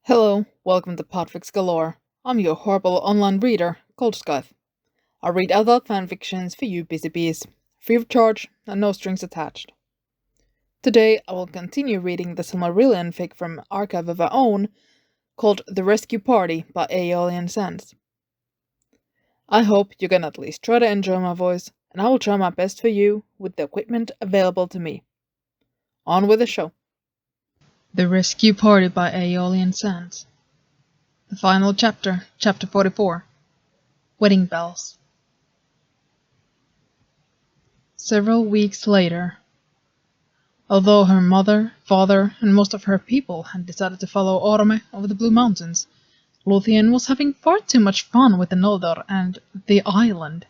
Hello, welcome to Podfic Galore. I'm your horrible online reader, Cold Skype. I read adult fanfictions for you busy bees, free of charge and no strings attached. Today I will continue reading the Silmarillion fic from Archive of Our Own, called The Rescue Party by Aeolian Sands. I hope you can at least try to enjoy my voice, and I will try my best for you with the equipment available to me. On with the show. The Rescue Party by Aeolian Sands. The final chapter, chapter 44. Wedding Bells. Several weeks later. Although her mother, father, and most of her people had decided to follow Orme over the Blue Mountains, Luthien was having far too much fun with the Noldor and the island.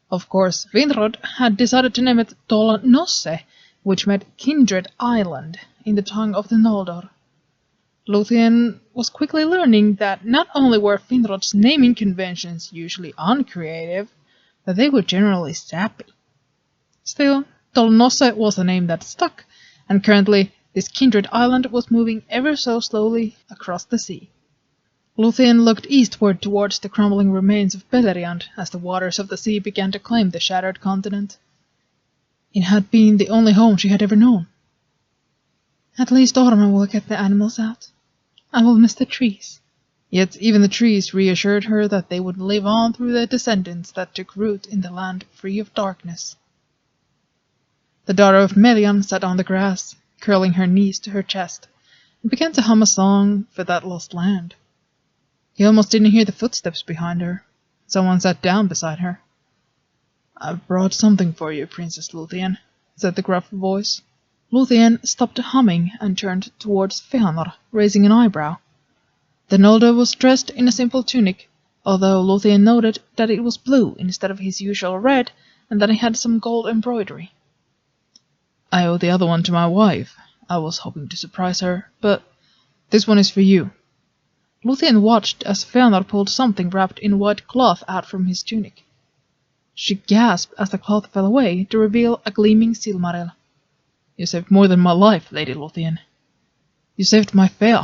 Of course, Vinrod had decided to name it Tol Nosse, which meant Kindred Island, in the tongue of the Noldor. Luthien was quickly learning that not only were Finrod's naming conventions usually uncreative, but they were generally sappy. Still, Tol Nosse was a name that stuck, and currently this kindred island was moving ever so slowly across the sea. Luthien looked eastward towards the crumbling remains of Beleriand as the waters of the sea began to claim the shattered continent. It had been the only home she had ever known. At least Orma will get the animals out. I will miss the trees. Yet even the trees reassured her that they would live on through their descendants that took root in the land free of darkness. The daughter of Melian sat on the grass, curling her knees to her chest, and began to hum a song for that lost land. He almost didn't hear the footsteps behind her. Someone sat down beside her. "I've brought something for you, Princess Luthien," said the gruff voice. Luthien stopped humming and turned towards Feanor, raising an eyebrow. The Noldor was dressed in a simple tunic, although Luthien noted that it was blue instead of his usual red, and that it had some gold embroidery. "I owe the other one to my wife. I was hoping to surprise her, but this one is for you." Luthien watched as Feanor pulled something wrapped in white cloth out from his tunic. She gasped as the cloth fell away to reveal a gleaming Silmaril. "You saved more than my life, Lady Luthien. You saved my Fea.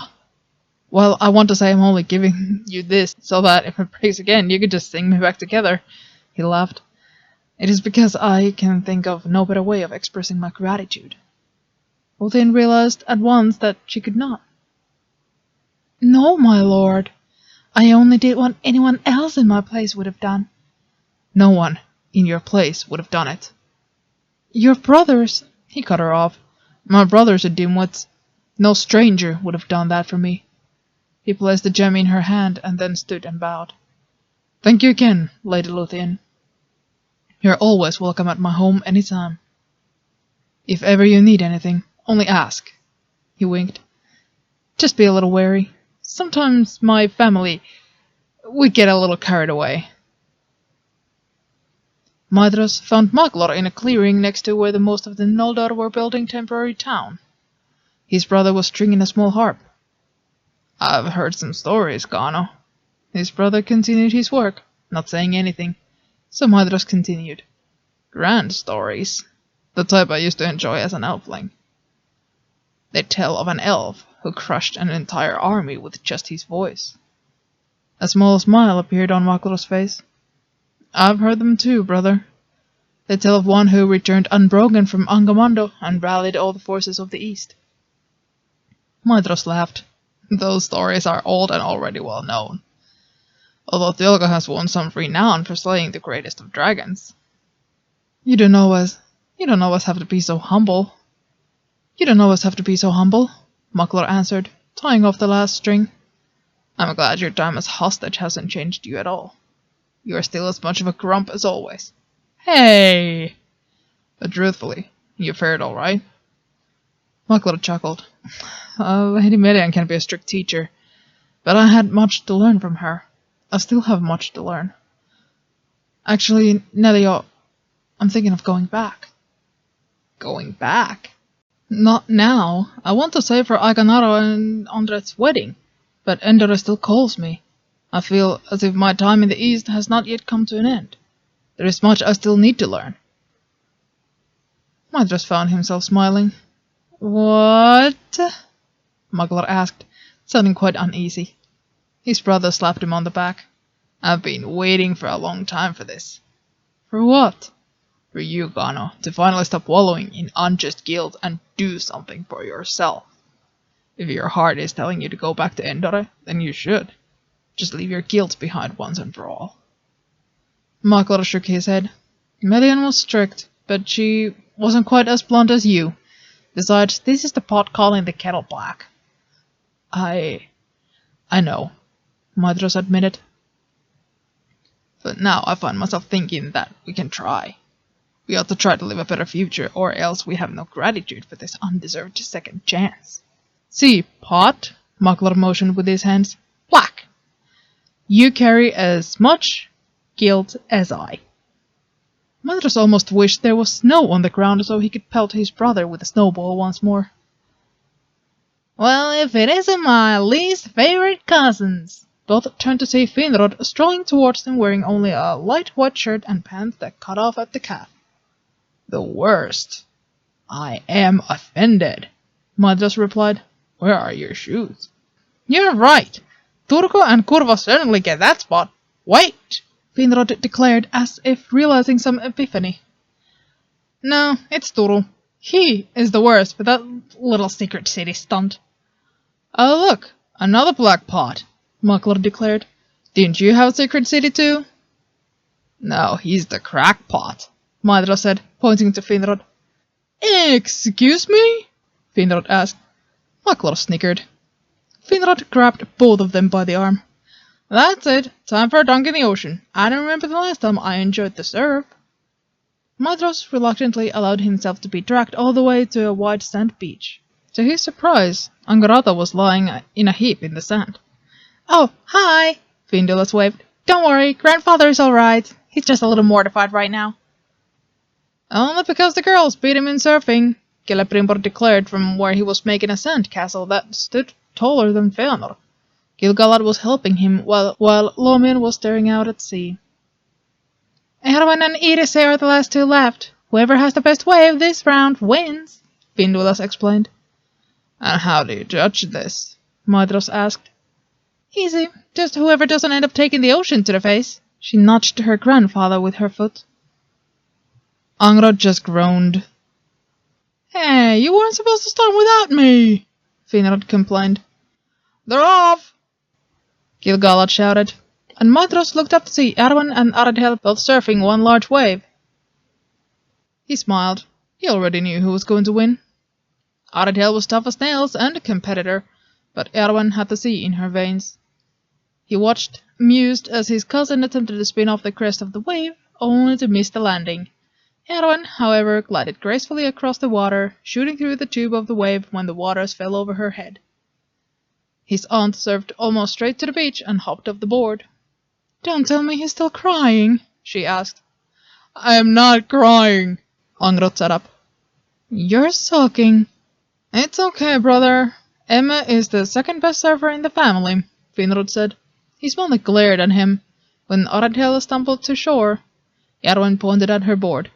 Well, I want to say I'm only giving you this so that if it breaks again, you could just sing me back together," he laughed. "It is because I can think of no better way of expressing my gratitude." Luthien realized at once that she could not. "No, my lord. I only did what anyone else in my place would have done." "No one in your place would have done it." "Your brothers—" He cut her off. "My brothers are dimwits. No stranger would have done that for me." He placed the gem in her hand and then stood and bowed. "Thank you again, Lady Luthien. You're always welcome at my home any time. If ever you need anything, only ask." He winked. "Just be a little wary. Sometimes my family, we get a little carried away." Maedhros found Maglor in a clearing next to where the most of the Noldor were building temporary town. His brother was stringing a small harp. "I've heard some stories, Gano." His brother continued his work, not saying anything, so Maedhros continued. "Grand stories. The type I used to enjoy as an elfling. They tell of an elf who crushed an entire army with just his voice." A small smile appeared on Maglor's face. "I've heard them too, brother. They tell of one who returned unbroken from Angamando and rallied all the forces of the east." Maedhros laughed. "Those stories are old and already well known. Although Thilga has won some renown for slaying the greatest of dragons." You don't always have to be so humble." "You don't always have to be so humble," Maglor answered, tying off the last string. "I'm glad your time as hostage hasn't changed you at all. You are still as much of a grump as always." "Hey!" "But truthfully, you fared all right?" Maglor chuckled. "Lady Melian can be a strict teacher, but I had much to learn from her. I still have much to learn. Actually, Nelio, I'm thinking of going back." "Going back?" "Not now. I want to save for Aganaro and Andret's wedding, but Endor still calls me. I feel as if my time in the East has not yet come to an end. There is much I still need to learn." Maedhros found himself smiling. "What?" Maglor asked, sounding quite uneasy. His brother slapped him on the back. I've been waiting for a long time for this. For what? For you, Gano, to finally stop wallowing in unjust guilt and do something for yourself. If your heart is telling you to go back to Endore, then you should. Just leave your guilt behind once and for all. Maklor shook his head. Melian was strict, but she wasn't quite as blunt as you. Besides, this is the pot calling the kettle black. I know, Maedhros admitted. But now I find myself thinking that we can try. We ought to try to live a better future, or else we have no gratitude for this undeserved second chance. See, pot, Maklor motioned with his hands. Black. You carry as much guilt as I. Maedhros almost wished there was snow on the ground so he could pelt his brother with a snowball once more. Well, if it isn't my least favorite cousins. Both turned to see Finrod strolling towards them wearing only a light white shirt and pants that cut off at the calf. The worst. I am offended, Maedhros replied. Where are your shoes? You're right. Turko and Kurvo certainly get that spot. Wait, Finrod declared as if realizing some epiphany. No, it's Turu. He is the worst for that little secret city stunt. Oh look, another black pot, Maklor declared. Didn't you have a secret city too? No, he's the crackpot, Maedhros said, pointing to Finrod. Excuse me? Finrod asked. Maklor snickered. Finrod grabbed both of them by the arm. That's it. Time for a dunk in the ocean. I don't remember the last time I enjoyed the surf. Maedhros reluctantly allowed himself to be dragged all the way to a wide sand beach. To his surprise, Angarata was lying in a heap in the sand. Oh, hi, Findulas waved. Don't worry, grandfather is all right. He's just a little mortified right now. Only because the girls beat him in surfing, Celebrimbor declared from where he was making a sand castle that stood taller than Feanor. Gilgalad was helping him while Lomian was staring out at sea. Erwin and Irise are the last two left. Whoever has the best wave this round wins, Findulas explained. And how do you judge this? Maedhros asked. Easy, just whoever doesn't end up taking the ocean to the face. She nudged her grandfather with her foot. Angrod just groaned. Hey, you weren't supposed to start without me, Finrod complained. They're off! Gilgalad shouted, and Maedhros looked up to see Erwan and Aradhel both surfing one large wave. He smiled. He already knew who was going to win. Aradhel was tough as nails and a competitor, but Erwan had the sea in her veins. He watched, amused, as his cousin attempted to spin off the crest of the wave, only to miss the landing. Erwan, however, glided gracefully across the water, shooting through the tube of the wave when the waters fell over her head. His aunt surfed almost straight to the beach and hopped off the board. Don't tell me he's still crying, she asked. I am not crying, Angrod sat up. You're sulking. It's okay, brother. Emma is the second best surfer in the family, Finrod said. He suddenly glared at him. When Aradhel stumbled to shore, Erwan pointed at her board.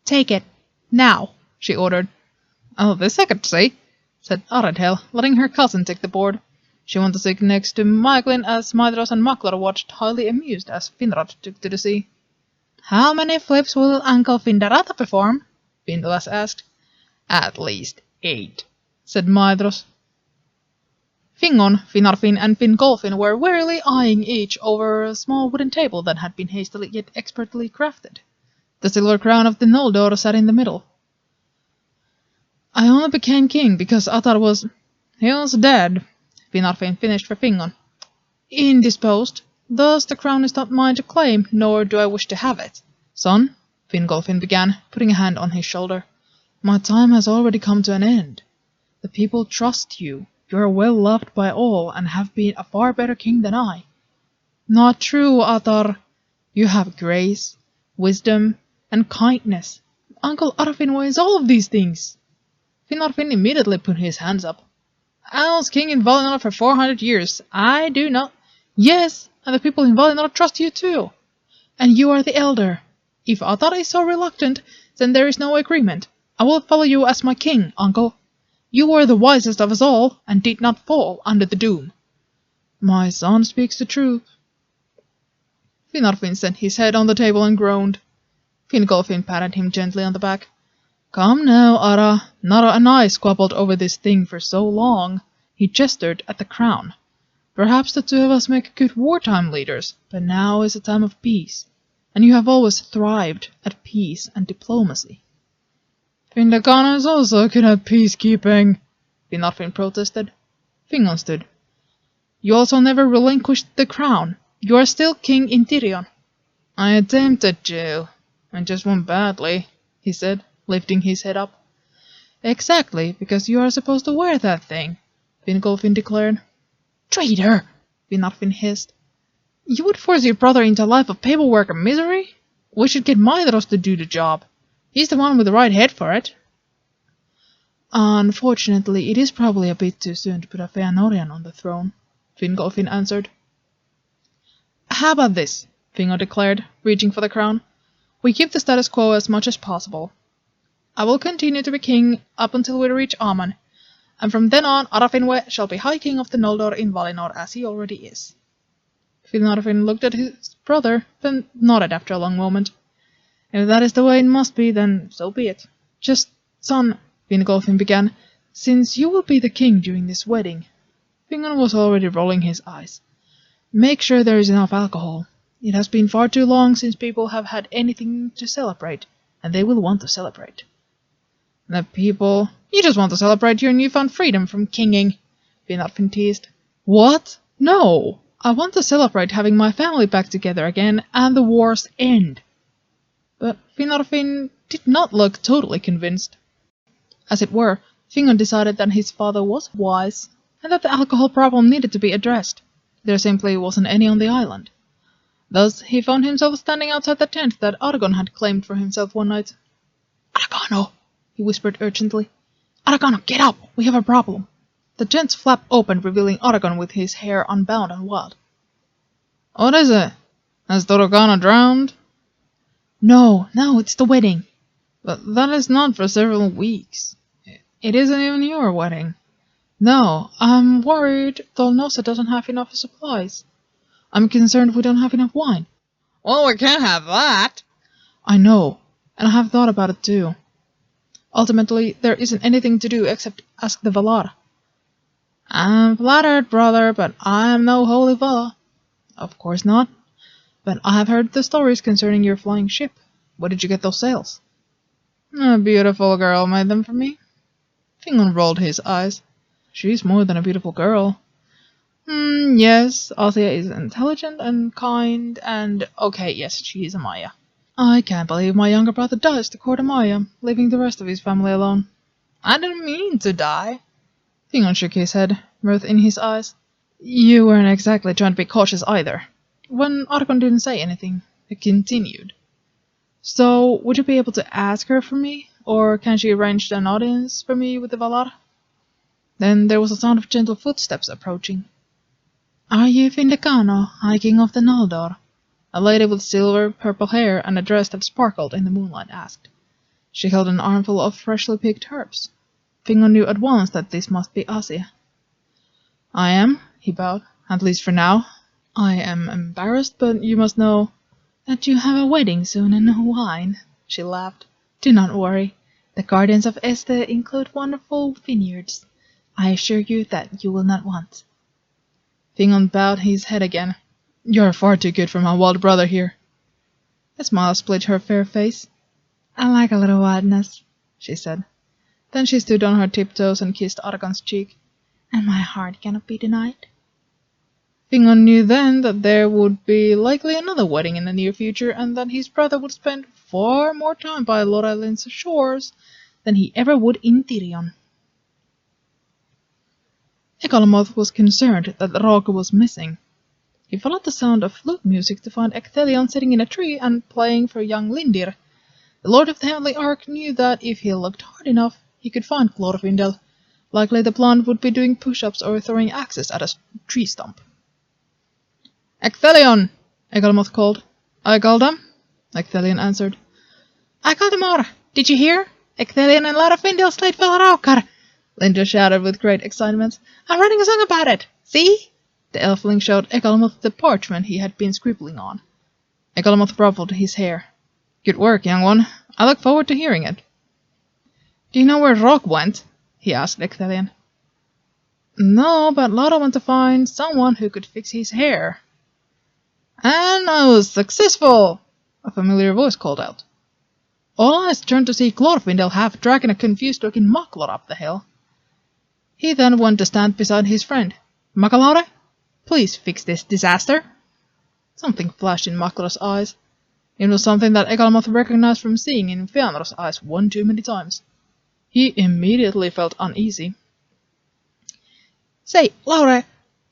Take it. Now, she ordered. Oh, this I could see, said Aradhel, letting her cousin take the board. She wanted to sit next to Maeglin as Maedhros and Maklor watched, highly amused as Finrod took to the sea. How many flips will Uncle Findarata perform? Findulas asked. At least 8, said Maedhros. Fingon, Finarfin, and Fingolfin were wearily eyeing each over a small wooden table that had been hastily yet expertly crafted. The silver crown of the Noldor sat in the middle. I only became king because Atar was... He was dead, Finarfin finished for Fingon. Indisposed. Thus the crown is not mine to claim, nor do I wish to have it. Son, Fingolfin began, putting a hand on his shoulder. My time has already come to an end. The people trust you. You are well loved by all, and have been a far better king than I. Not true, Atar. You have grace, wisdom, and kindness. Uncle Arfin weighs all of these things. Finarfin immediately put his hands up. I was king in Valinor for 400 years. I do not... Yes, and the people in Valinor trust you too. And you are the elder. If Atar is so reluctant, then there is no agreement. I will follow you as my king, uncle. You were the wisest of us all, and did not fall under the doom. My son speaks the truth. Finarfin set his head on the table and groaned. Fingolfin patted him gently on the back. Come now, Ara. Nara and I squabbled over this thing for so long. He gestured at the crown. Perhaps the two of us make good wartime leaders, but now is a time of peace, and you have always thrived at peace and diplomacy. Findagana is also good at peacekeeping, Finarfin protested. Fingon stood. You also never relinquished the crown. You are still king in Tirion. I attempted to. I just won badly, he said, lifting his head up. Exactly, because you are supposed to wear that thing, Fingolfin declared. Traitor! Finarfin hissed. You would force your brother into a life of paperwork and misery? We should get Maedhros to do the job. He's the one with the right head for it. Unfortunately, it is probably a bit too soon to put a Feanorian on the throne, Fingolfin answered. How about this? Fingon declared, reaching for the crown. We keep the status quo as much as possible. I will continue to be king up until we reach Aman, and from then on Arafinwe shall be High King of the Noldor in Valinor as he already is. Finarfin looked at his brother, then nodded after a long moment. If that is the way it must be, then so be it. Just, son, Fingolfin began, since you will be the king during this wedding. Fingon was already rolling his eyes. Make sure there is enough alcohol. It has been far too long since people have had anything to celebrate, and they will want to celebrate. The people... You just want to celebrate your newfound freedom from kinging, Finarfin teased. What? No! I want to celebrate having my family back together again and the war's end. But Finarfin did not look totally convinced. As it were, Fingon decided that his father was wise, and that the alcohol problem needed to be addressed. There simply wasn't any on the island. Thus, he found himself standing outside the tent that Aragorn had claimed for himself one night. Aragorn, he whispered urgently. Aragorn, get up! We have a problem. The tent's flap opened, revealing Aragorn with his hair unbound and wild. What is it? Has Dorogana drowned? No, it's the wedding. But that is not for several weeks. It isn't even your wedding. No, I'm worried Dolnosa doesn't have enough supplies. I'm concerned we don't have enough wine. Well, we can't have that. I know, and I have thought about it too. Ultimately, there isn't anything to do except ask the Valar. I'm flattered, brother, but I am no holy Valar. Of course not. But I have heard the stories concerning your flying ship. Where did you get those sails? A beautiful girl made them for me. Fingon rolled his eyes. She's more than a beautiful girl. Yes, Althea is intelligent and kind and... Okay, yes, she is a Maya. I can't believe my younger brother dies to court a Maya, leaving the rest of his family alone. I didn't mean to die. Fingon shook his head, mirth in his eyes. You weren't exactly trying to be cautious either. When Aragorn didn't say anything, he continued. So, would you be able to ask her for me? Or can she arrange an audience for me with the Valar? Then there was a sound of gentle footsteps approaching. Are you Findagano, High King of the Noldor? A lady with silver, purple hair and a dress that sparkled in the moonlight asked. She held an armful of freshly picked herbs. Fingon knew at once that this must be Asya. I am, he bowed, at least for now. I am embarrassed, but you must know that you have a wedding soon and no wine, she laughed. Do not worry. The gardens of Este include wonderful vineyards. I assure you that you will not want. Fingon bowed his head again. You are far too good for my wild brother here. A smile split her fair face. I like a little wildness, she said. Then she stood on her tiptoes and kissed Aragorn's cheek. And my heart cannot be denied. Fingon knew then that there would be likely another wedding in the near future, and that his brother would spend far more time by Loralin's shores than he ever would in Tirion. Ekalamoth was concerned that Roke was missing. He followed the sound of flute music to find Ecthelion sitting in a tree and playing for young Lindir. The Lord of the Heavenly Ark knew that if he looked hard enough, he could find Glorfindel. Likely the plant would be doing push-ups or throwing axes at a tree stump. Ecthelion! Ekalamoth called. I called him, Ecthelion answered. I called him more. Did you hear? Ecthelion and Glorfindel slayed Valaraukar. Linda shouted with great excitement. I'm writing a song about it! See? The elfling showed Egalmoth the parchment he had been scribbling on. Egalmoth ruffled his hair. Good work, young one. I look forward to hearing it. Do you know where Rock went? He asked Ecthelion. No, but Lotta went to find someone who could fix his hair. And I was successful! A familiar voice called out. All eyes turned to see Glorfindel half dragging a confused-looking Mucklor up the hill. He then went to stand beside his friend. Makalore, please fix this disaster. Something flashed in Mucklor's eyes. It was something that Egalmoth recognized from seeing in Fëanor's eyes one too many times. He immediately felt uneasy. Say, Laure,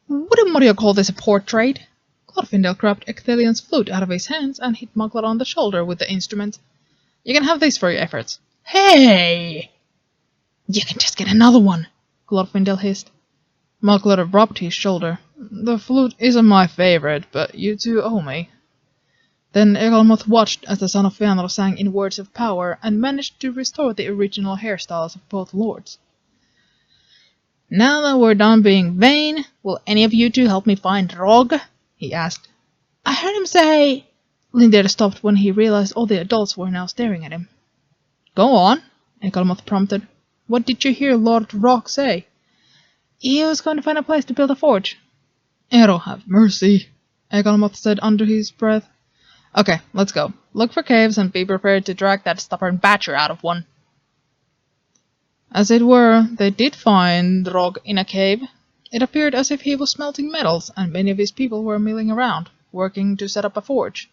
wouldn't Mario call this a portrait? Glorfindel grabbed Ecthelion's flute out of his hands and hit Mucklor on the shoulder with the instrument. You can have this for your efforts. Hey! You can just get another one, Glorfindel hissed. Mucklor rubbed his shoulder. The flute isn't my favorite, but you two owe me. Then Egalmoth watched as the son of Fëanor sang in words of power and managed to restore the original hairstyles of both lords. Now that we're done being vain, will any of you two help me find Rog? He asked. I heard him say... Lindir stopped when he realized all the adults were now staring at him. Go on, Egalmoth prompted. What did you hear Lord Rock say? He was going to find a place to build a forge. Ero have mercy, Egalmoth said under his breath. Okay, let's go. Look for caves and be prepared to drag that stubborn badger out of one. As it were, they did find Rog in a cave. It appeared as if he was smelting metals, and many of his people were milling around, working to set up a forge.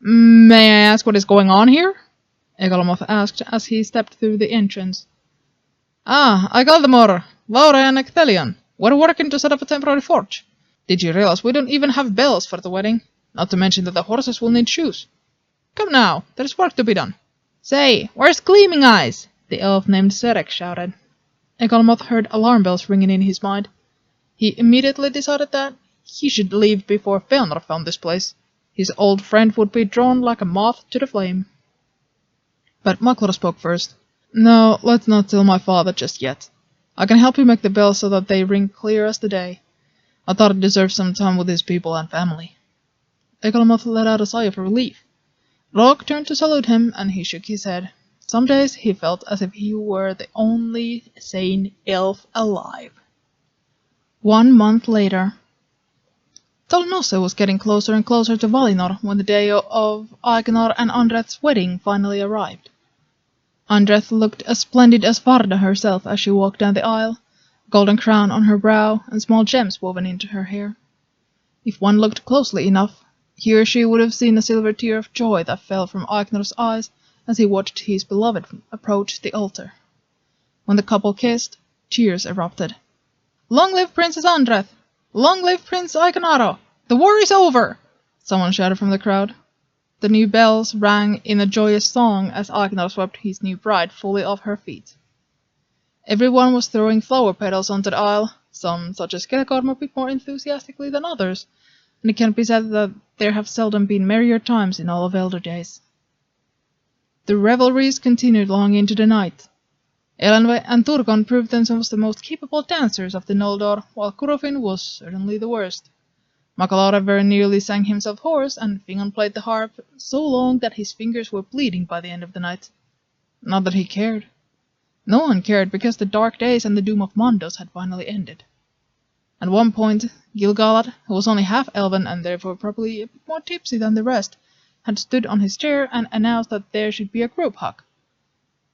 May I ask what is going on here? Egalmoth asked as he stepped through the entrance. Ah, Igaldemor, Laure and Ecthelion. We're working to set up a temporary forge. Did you realize we don't even have bells for the wedding? Not to mention that the horses will need shoes. Come now, there's work to be done. Say, where's Gleaming Eyes? The elf named Serek shouted. Egalmoth heard alarm bells ringing in his mind. He immediately decided that he should leave before Fëanor found this place. His old friend would be drawn like a moth to the flame. But Mucklor spoke first. No, let's not tell my father just yet. I can help you make the bells so that they ring clear as the day. I thought it deserved some time with his people and family. Egalmoth let out a sigh of relief. Rog turned to salute him, and he shook his head. Some days he felt as if he were the only sane elf alive. 1 month later. Tolnosse was getting closer and closer to Valinor when the day of Aegnar and Andreth's wedding finally arrived. Andreth looked as splendid as Varda herself as she walked down the aisle, a golden crown on her brow and small gems woven into her hair. If one looked closely enough, he or she would have seen a silver tear of joy that fell from Aegnar's eyes as he watched his beloved approach the altar. When the couple kissed, cheers erupted. Long live Princess Andreth! Long live Prince Aegnaro! The war is over! Someone shouted from the crowd. The new bells rang in a joyous song as Aegnar swept his new bride fully off her feet. Everyone was throwing flower petals onto the aisle, some, such as Kelekorm, a bit more enthusiastically than others, and it can be said that there have seldom been merrier times in all of Elder Days. The revelries continued long into the night. Elenve and Turgon proved themselves the most capable dancers of the Noldor, while Curofin was certainly the worst. Makalore very nearly sang himself hoarse, and Fingon played the harp so long that his fingers were bleeding by the end of the night. Not that he cared. No one cared, because the dark days and the doom of Mandos had finally ended. At one point, Gil-galad, who was only half-elven and therefore probably a bit more tipsy than the rest, had stood on his chair and announced that there should be a group hug.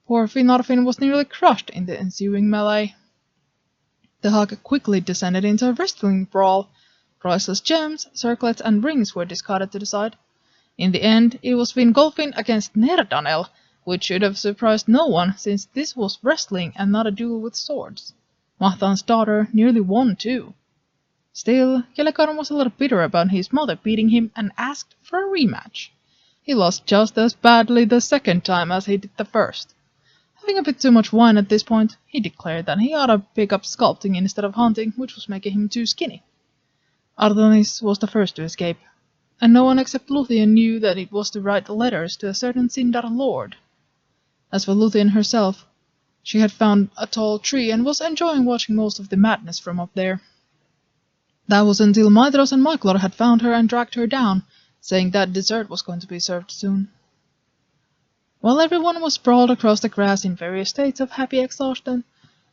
Poor Finarfin was nearly crushed in the ensuing melee. The hug quickly descended into a wrestling brawl. Priceless gems, circlets, and rings were discarded to the side. In the end, it was Vingolfin against Nerdanel, which should have surprised no one, since this was wrestling and not a duel with swords. Mahtan's daughter nearly won too. Still, Kelekorm was a little bitter about his mother beating him and asked for a rematch. He lost just as badly the second time as he did the first. Having a bit too much wine at this point, he declared that he ought to pick up sculpting instead of hunting, which was making him too skinny. Ardonis was the first to escape, and no one except Luthien knew that it was to write letters to a certain Sindar lord. As for Luthien herself, She had found a tall tree and was enjoying watching most of the madness from up there. That was until Maedhros and Maglor had found her and dragged her down, saying that dessert was going to be served soon. While everyone was sprawled across the grass in various states of happy exhaustion,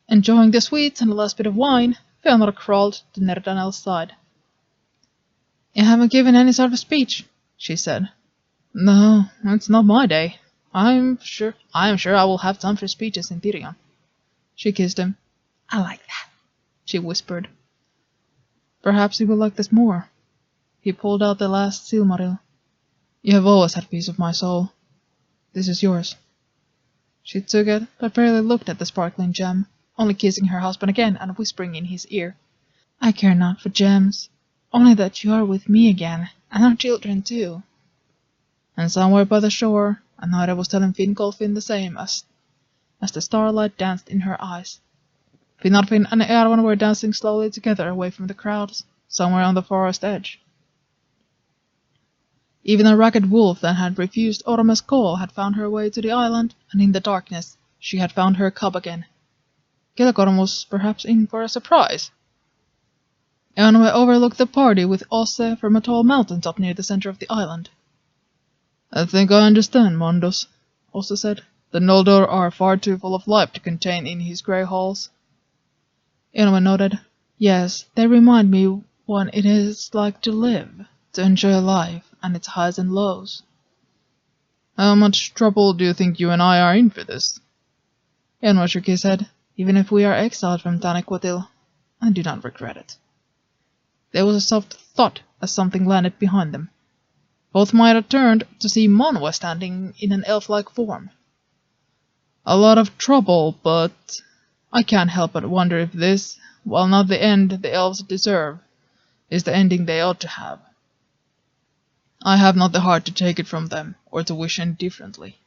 enjoying the sweets and the last bit of wine, Fëanor crawled to Nerdanel's side. "You haven't given any sort of speech," she said. "No, it's not my day. I am sure I will have time for speeches in Tirion." She kissed him. "I like that," she whispered. "Perhaps you will like this more." He pulled out the last Silmaril. "You have always had a piece of my soul. This is yours." She took it, but barely looked at the sparkling gem, only kissing her husband again and whispering in his ear, "I care not for gems, only that you are with me again, and our children too." And somewhere by the shore, Anara was telling Fingolfin the same as the starlight danced in her eyes. Finarfin and Eärwan were dancing slowly together away from the crowds, somewhere on the forest edge. Even a ragged wolf that had refused Orome's call had found her way to the island, and in the darkness she had found her cub again. Gilgorm was perhaps in for a surprise. Eonwe overlooked the party with Osse from a tall mountain top near the center of the island. "I think I understand, Mondos," Osse said. "The Noldor are far too full of life to contain in his grey halls." Eonwe nodded. "Yes, they remind me what it is like to live, to enjoy life and its highs and lows." "How much trouble do you think you and I are in for this?" Eonwe shook his head. "Even if we are exiled from Taniquetil, I do not regret it." There was a soft thud as something landed behind them. Both might have turned to see Manwe standing in an elf-like form. "A lot of trouble, but I can't help but wonder if this, while not the end the elves deserve, is the ending they ought to have. I have not the heart to take it from them, or to wish any differently."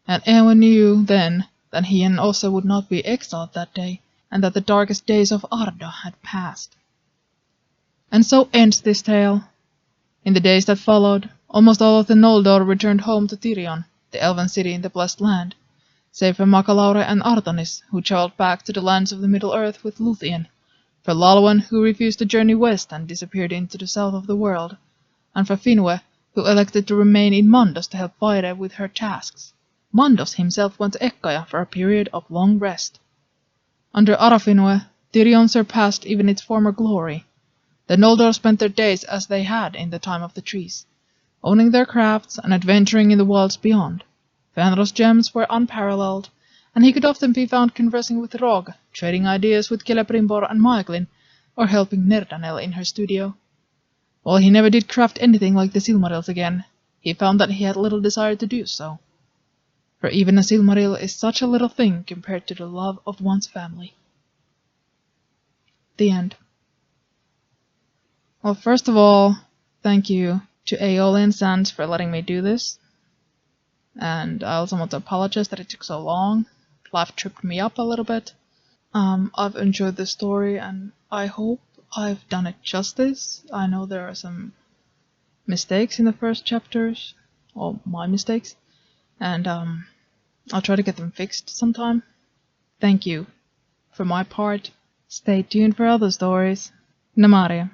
And Eowyn knew then that he and Ossa would not be exiled that day, and that the darkest days of Arda had passed. And so ends this tale. In the days that followed, almost all of the Noldor returned home to Tirion, the elven city in the Blessed Land, save for Makalaure and Artanis, who travelled back to the lands of the Middle-earth with Luthien, for Lalwan, who refused to journey west and disappeared into the south of the world, and for Finwë, who elected to remain in Mandos to help Vaire with her tasks. Mandos himself went to Ekkaya for a period of long rest. Under Arafinwë, Tirion surpassed even its former glory. The Noldor spent their days as they had in the time of the trees, owning their crafts and adventuring in the wilds beyond. Fëanor's gems were unparalleled, and he could often be found conversing with Rog, trading ideas with Celebrimbor and Maeglin, or helping Nerdanel in her studio. While he never did craft anything like the Silmarils again, he found that he had little desire to do so. For even a Silmaril is such a little thing compared to the love of one's family. The end. Well, first of all, thank you to Aeolian Sands for letting me do this. And I also want to apologize that it took so long. Life tripped me up a little bit. I've enjoyed this story, and I hope I've done it justice. I know there are some mistakes in the first chapters, or my mistakes, and I'll try to get them fixed sometime. Thank you. For my part, stay tuned for other stories. Namaria.